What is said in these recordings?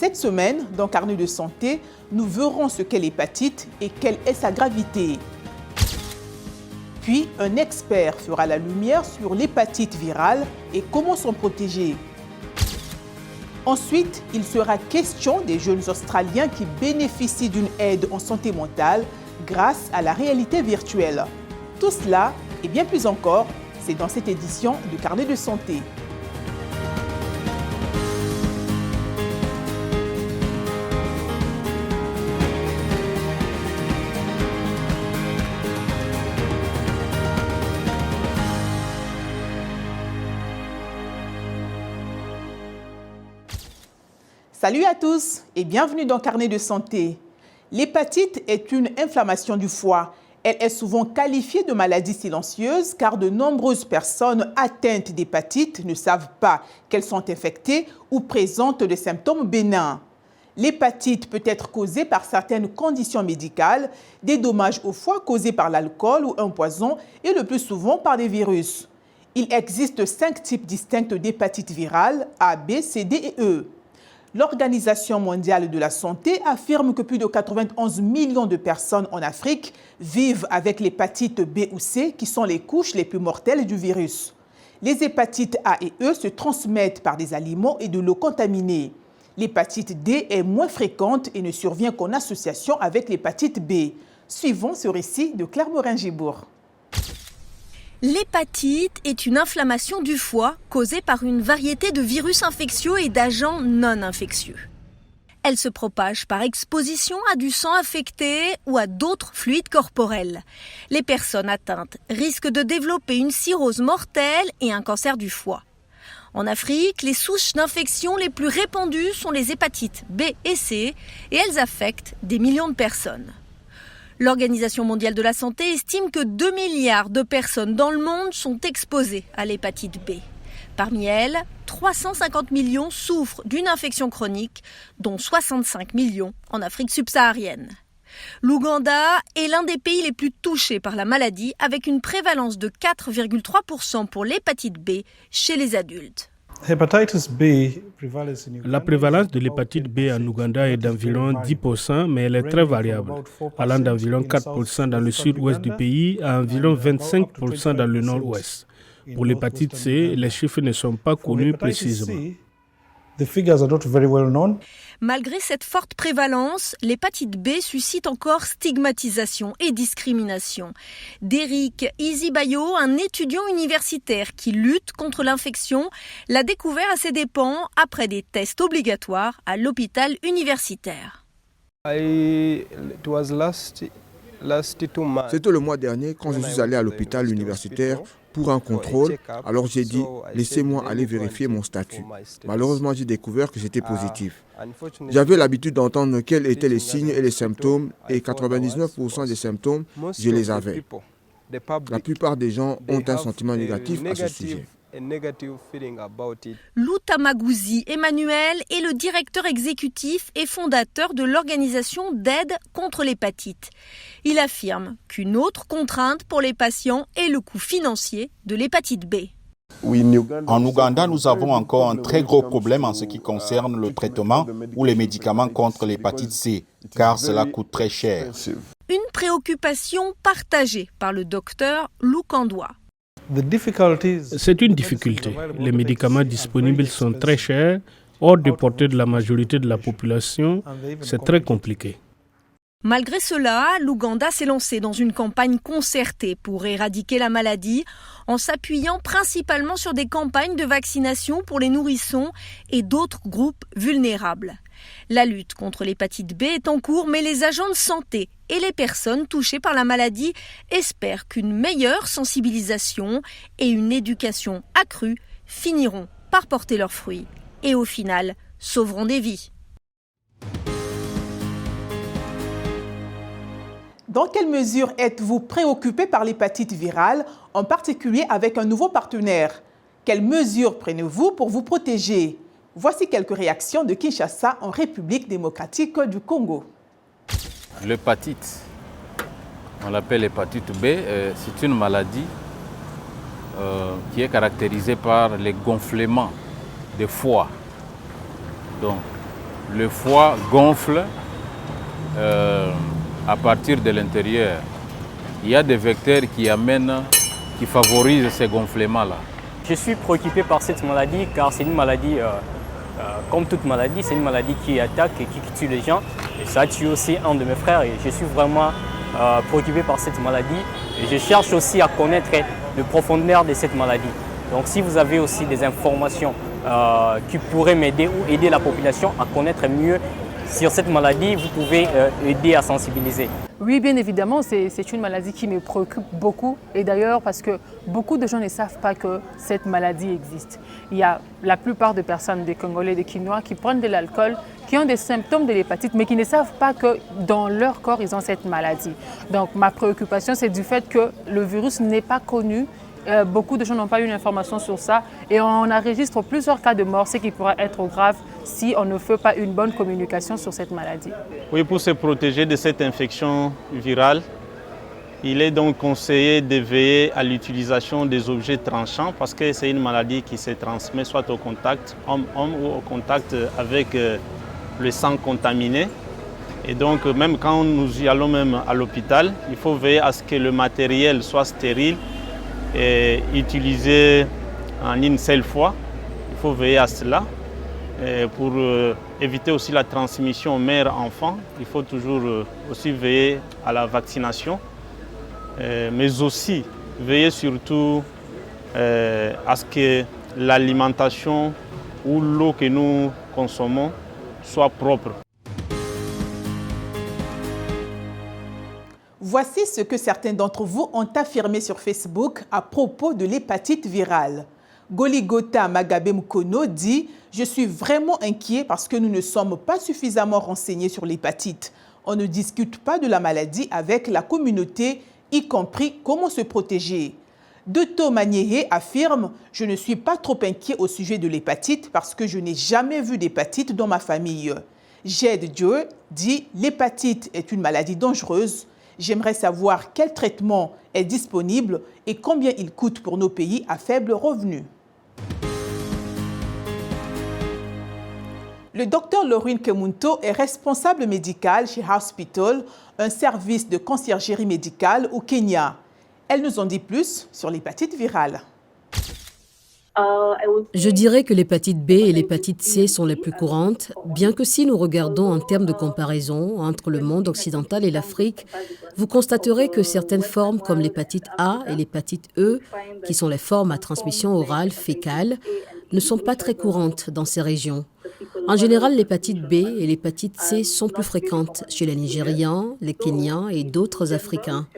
Cette semaine, dans Carnet de santé, nous verrons ce qu'est l'hépatite et quelle est sa gravité. Puis, un expert fera la lumière sur l'hépatite virale et comment s'en protéger. Ensuite, il sera question des jeunes Australiens qui bénéficient d'une aide en santé mentale grâce à la réalité virtuelle. Tout cela et bien plus encore, c'est dans cette édition de Carnet de santé. Salut à tous et bienvenue dans Carnet de santé. L'hépatite est une inflammation du foie. Elle est souvent qualifiée de maladie silencieuse car de nombreuses personnes atteintes d'hépatite ne savent pas qu'elles sont infectées ou présentent des symptômes bénins. L'hépatite peut être causée par certaines conditions médicales, des dommages au foie causés par l'alcool ou un poison et le plus souvent par des virus. Il existe 5 types distincts d'hépatite virale, A, B, C, D et E. L'Organisation mondiale de la santé affirme que plus de 91 millions de personnes en Afrique vivent avec l'hépatite B ou C, qui sont les couches les plus mortelles du virus. Les hépatites A et E se transmettent par des aliments et de l'eau contaminée. L'hépatite D est moins fréquente et ne survient qu'en association avec l'hépatite B. Suivons ce récit de Claire Morin-Gibourg. L'hépatite est une inflammation du foie causée par une variété de virus infectieux et d'agents non infectieux. Elle se propage par exposition à du sang infecté ou à d'autres fluides corporels. Les personnes atteintes risquent de développer une cirrhose mortelle et un cancer du foie. En Afrique, les souches d'infection les plus répandues sont les hépatites B et C et elles affectent des millions de personnes. L'Organisation mondiale de la santé estime que 2 milliards de personnes dans le monde sont exposées à l'hépatite B. Parmi elles, 350 millions souffrent d'une infection chronique, dont 65 millions en Afrique subsaharienne. L'Ouganda est l'un des pays les plus touchés par la maladie, avec une prévalence de 4,3% pour l'hépatite B chez les adultes. La prévalence de l'hépatite B en Ouganda est d'environ 10%, mais elle est très variable, allant d'environ 4% dans le sud-ouest du pays à environ 25% dans le nord-ouest. Pour l'hépatite C, les chiffres ne sont pas connus précisément. Malgré cette forte prévalence, l'hépatite B suscite encore stigmatisation et discrimination. Derrick Izibayo, un étudiant universitaire qui lutte contre l'infection, l'a découvert à ses dépens après des tests obligatoires à l'hôpital universitaire. C'était le mois dernier quand je suis allé à l'hôpital universitaire pour un contrôle. Alors j'ai dit, laissez-moi aller vérifier mon statut. Malheureusement, j'ai découvert que j'étais positif. J'avais l'habitude d'entendre quels étaient les signes et les symptômes et 99% des symptômes, je les avais. La plupart des gens ont un sentiment négatif à ce sujet. Lutamagouzi Emmanuel est le directeur exécutif et fondateur de l'organisation d'aide contre l'hépatite. Il affirme qu'une autre contrainte pour les patients est le coût financier de l'hépatite B. En Ouganda, nous avons encore un très gros problème en ce qui concerne le traitement ou les médicaments contre l'hépatite C, car cela coûte très cher. Une préoccupation partagée par le docteur Lukandwa. C'est une difficulté. Les médicaments disponibles sont très chers, hors de portée de la majorité de la population. C'est très compliqué. Malgré cela, l'Ouganda s'est lancé dans une campagne concertée pour éradiquer la maladie en s'appuyant principalement sur des campagnes de vaccination pour les nourrissons et d'autres groupes vulnérables. La lutte contre l'hépatite B est en cours, mais les agents de santé et les personnes touchées par la maladie espèrent qu'une meilleure sensibilisation et une éducation accrue finiront par porter leurs fruits et au final sauveront des vies. Dans quelle mesure êtes-vous préoccupé par l'hépatite virale, en particulier avec un nouveau partenaire? Quelles mesures prenez-vous pour vous protéger? Voici quelques réactions de Kinshasa en République démocratique du Congo. L'hépatite, on l'appelle hépatite B, c'est une maladie qui est caractérisée par les gonflements des foies. Donc, le foie gonfle à partir de l'intérieur. Il y a des vecteurs qui favorisent ces gonflements-là. Je suis préoccupé par cette maladie car c'est une maladie, comme toute maladie, c'est une maladie qui attaque et qui tue les gens. Et ça a tué aussi un de mes frères et je suis vraiment préoccupé par cette maladie. Et je cherche aussi à connaître le profondeur de cette maladie. Donc si vous avez aussi des informations qui pourraient m'aider ou aider la population à connaître mieux sur cette maladie, vous pouvez aider à sensibiliser. Oui, bien évidemment, c'est une maladie qui me préoccupe beaucoup. Et d'ailleurs, parce que beaucoup de gens ne savent pas que cette maladie existe. Il y a la plupart des personnes, des Congolais, des Kinois, qui prennent de l'alcool, qui ont des symptômes de l'hépatite, mais qui ne savent pas que dans leur corps, ils ont cette maladie. Donc, ma préoccupation, c'est du fait que le virus n'est pas connu. Beaucoup de gens n'ont pas eu l'information sur ça et on enregistre plusieurs cas de mort, ce qui pourrait être grave si on ne fait pas une bonne communication sur cette maladie. Oui, pour se protéger de cette infection virale, il est donc conseillé de veiller à l'utilisation des objets tranchants parce que c'est une maladie qui se transmet soit au contact homme-homme ou au contact avec le sang contaminé. Et donc même quand nous y allons même à l'hôpital, il faut veiller à ce que le matériel soit stérile et utilisé en une seule fois. Il faut veiller à cela. Et pour éviter aussi la transmission mère-enfant, il faut toujours aussi veiller à la vaccination, mais aussi veiller surtout à ce que l'alimentation ou l'eau que nous consommons soit propre. Voici ce que certains d'entre vous ont affirmé sur Facebook à propos de l'hépatite virale. Goligota Magabe Mukono dit « Je suis vraiment inquiet parce que nous ne sommes pas suffisamment renseignés sur l'hépatite. On ne discute pas de la maladie avec la communauté, y compris comment se protéger. » Doto Manieye affirme « Je ne suis pas trop inquiet au sujet de l'hépatite parce que je n'ai jamais vu d'hépatite dans ma famille. » Jed Joe dit « L'hépatite est une maladie dangereuse. J'aimerais savoir quel traitement est disponible et combien il coûte pour nos pays à faible revenu. » Le docteur Laurine Kemunto est responsable médical chez Hospital, un service de conciergerie médicale au Kenya. Elle nous en dit plus sur l'hépatite virale. Je dirais que l'hépatite B et l'hépatite C sont les plus courantes, bien que si nous regardons en termes de comparaison entre le monde occidental et l'Afrique, vous constaterez que certaines formes comme l'hépatite A et l'hépatite E, qui sont les formes à transmission orale fécale, ne sont pas très courantes dans ces régions. En général, l'hépatite B et l'hépatite C sont plus fréquentes chez les Nigérians, les Kenyans et d'autres Africains.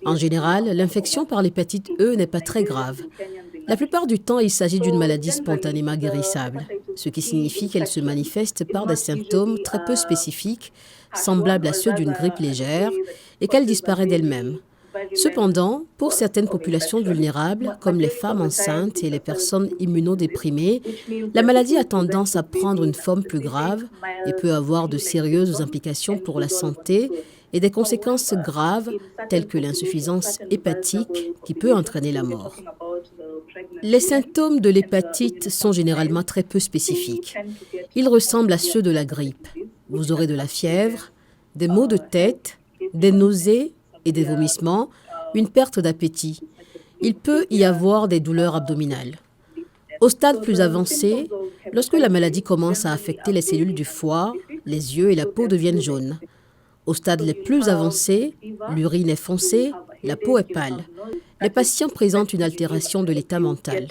En général, l'infection par l'hépatite E n'est pas très grave. La plupart du temps, il s'agit d'une maladie spontanément guérissable, ce qui signifie qu'elle se manifeste par des symptômes très peu spécifiques, semblables à ceux d'une grippe légère, et qu'elle disparaît d'elle-même. Cependant, pour certaines populations vulnérables, comme les femmes enceintes et les personnes immunodéprimées, la maladie a tendance à prendre une forme plus grave et peut avoir de sérieuses implications pour la santé et des conséquences graves telles que l'insuffisance hépatique qui peut entraîner la mort. Les symptômes de l'hépatite sont généralement très peu spécifiques. Ils ressemblent à ceux de la grippe. Vous aurez de la fièvre, des maux de tête, des nausées et des vomissements, une perte d'appétit. Il peut y avoir des douleurs abdominales. Au stade plus avancé, lorsque la maladie commence à affecter les cellules du foie, les yeux et la peau deviennent jaunes. Au stade les plus avancés, l'urine est foncée, la peau est pâle. Les patients présentent une altération de l'état mental.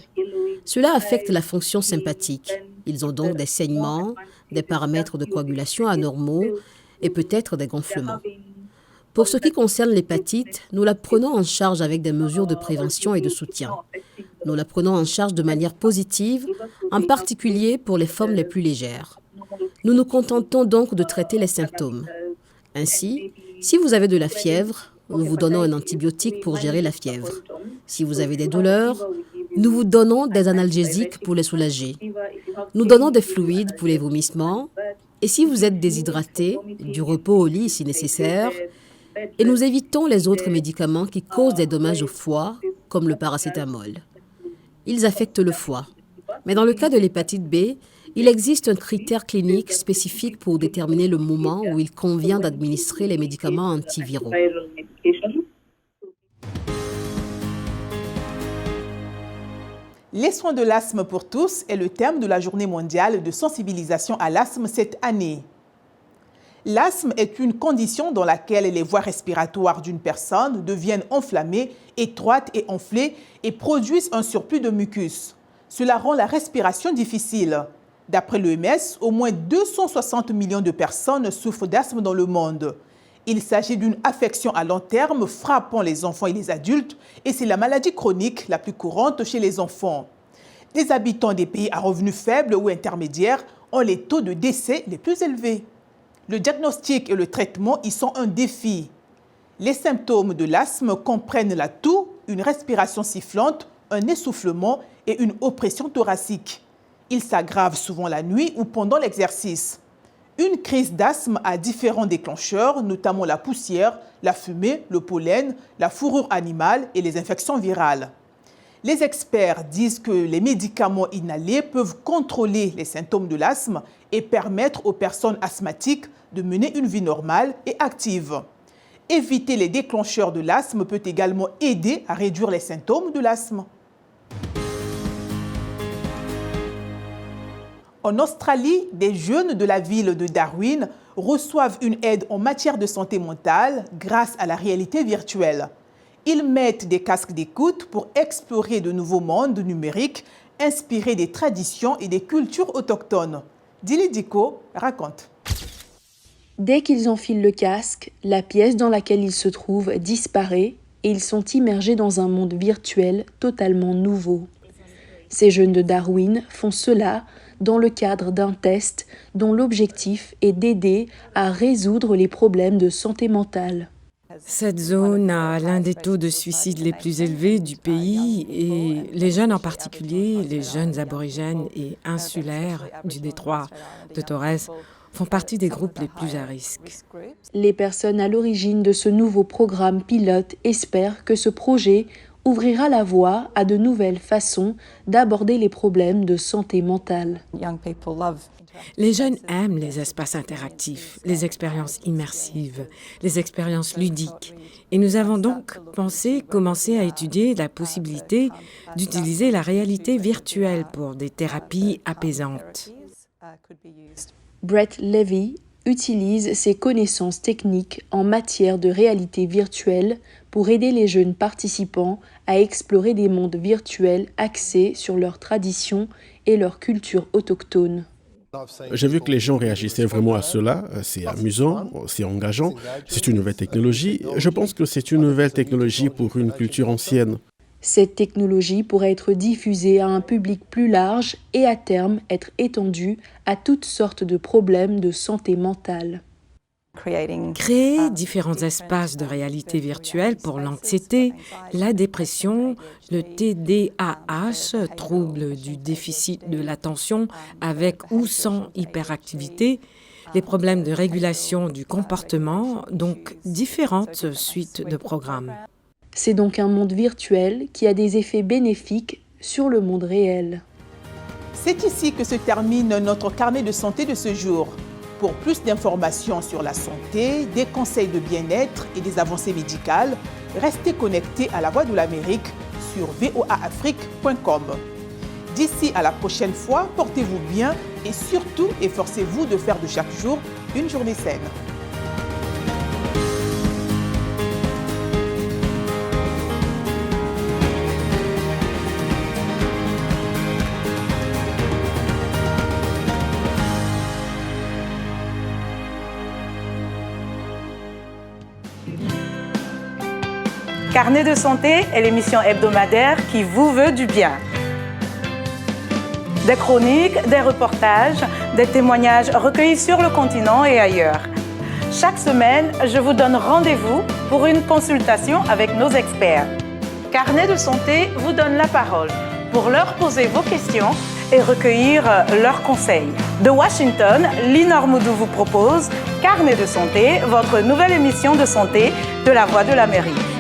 Cela affecte la fonction sympathique. Ils ont donc des saignements, des paramètres de coagulation anormaux et peut-être des gonflements. Pour ce qui concerne l'hépatite, nous la prenons en charge avec des mesures de prévention et de soutien. Nous la prenons en charge de manière positive, en particulier pour les formes les plus légères. Nous nous contentons donc de traiter les symptômes. Ainsi, si vous avez de la fièvre, nous vous donnons un antibiotique pour gérer la fièvre. Si vous avez des douleurs, nous vous donnons des analgésiques pour les soulager. Nous donnons des fluides pour les vomissements. Et si vous êtes déshydraté, du repos au lit si nécessaire. Et nous évitons les autres médicaments qui causent des dommages au foie, comme le paracétamol. Ils affectent le foie. Mais dans le cas de l'hépatite B, Il existe un critère clinique spécifique pour déterminer le moment où il convient d'administrer les médicaments antiviraux. Les soins de l'asthme pour tous est le thème de la journée mondiale de sensibilisation à l'asthme cette année. L'asthme est une condition dans laquelle les voies respiratoires d'une personne deviennent enflammées, étroites et enflées et produisent un surplus de mucus. Cela rend la respiration difficile. D'après l'OMS, au moins 260 millions de personnes souffrent d'asthme dans le monde. Il s'agit d'une affection à long terme frappant les enfants et les adultes et c'est la maladie chronique la plus courante chez les enfants. Les habitants des pays à revenus faibles ou intermédiaires ont les taux de décès les plus élevés. Le diagnostic et le traitement y sont un défi. Les symptômes de l'asthme comprennent la toux, une respiration sifflante, un essoufflement et une oppression thoracique. Ils s'aggravent souvent la nuit ou pendant l'exercice. Une crise d'asthme a différents déclencheurs, notamment la poussière, la fumée, le pollen, la fourrure animale et les infections virales. Les experts disent que les médicaments inhalés peuvent contrôler les symptômes de l'asthme et permettre aux personnes asthmatiques de mener une vie normale et active. Éviter les déclencheurs de l'asthme peut également aider à réduire les symptômes de l'asthme. En Australie, des jeunes de la ville de Darwin reçoivent une aide en matière de santé mentale grâce à la réalité virtuelle. Ils mettent des casques d'écoute pour explorer de nouveaux mondes numériques inspirés des traditions et des cultures autochtones. Dili Diko raconte. Dès qu'ils enfilent le casque, la pièce dans laquelle ils se trouvent disparaît et ils sont immergés dans un monde virtuel totalement nouveau. Ces jeunes de Darwin font cela dans le cadre d'un test dont l'objectif est d'aider à résoudre les problèmes de santé mentale. Cette zone a l'un des taux de suicide les plus élevés du pays et les jeunes en particulier, les jeunes aborigènes et insulaires du détroit de Torres, font partie des groupes les plus à risque. Les personnes à l'origine de ce nouveau programme pilote espèrent que ce projet ouvrira la voie à de nouvelles façons d'aborder les problèmes de santé mentale. Les jeunes aiment les espaces interactifs, les expériences immersives, les expériences ludiques. Et nous avons donc pensé commencer à étudier la possibilité d'utiliser la réalité virtuelle pour des thérapies apaisantes. Brett Levy utilise ses connaissances techniques en matière de réalité virtuelle pour aider les jeunes participants à explorer des mondes virtuels axés sur leurs traditions et leur culture autochtone. J'ai vu que les gens réagissaient vraiment à cela. C'est amusant, c'est engageant, c'est une nouvelle technologie. Je pense que c'est une nouvelle technologie pour une culture ancienne. Cette technologie pourrait être diffusée à un public plus large et à terme être étendue à toutes sortes de problèmes de santé mentale. Créer différents espaces de réalité virtuelle pour l'anxiété, la dépression, le TDAH, trouble du déficit de l'attention avec ou sans hyperactivité, les problèmes de régulation du comportement, donc différentes suites de programmes. C'est donc un monde virtuel qui a des effets bénéfiques sur le monde réel. C'est ici que se termine notre carnet de santé de ce jour. Pour plus d'informations sur la santé, des conseils de bien-être et des avancées médicales, restez connectés à La Voix de l'Amérique sur voaafrique.com. D'ici à la prochaine fois, portez-vous bien et surtout efforcez-vous de faire de chaque jour une journée saine. Carnet de santé est l'émission hebdomadaire qui vous veut du bien. Des chroniques, des reportages, des témoignages recueillis sur le continent et ailleurs. Chaque semaine, je vous donne rendez-vous pour une consultation avec nos experts. Carnet de santé vous donne la parole pour leur poser vos questions et recueillir leurs conseils. De Washington, Linor Moudou vous propose Carnet de santé, votre nouvelle émission de santé de La Voix de l'Amérique.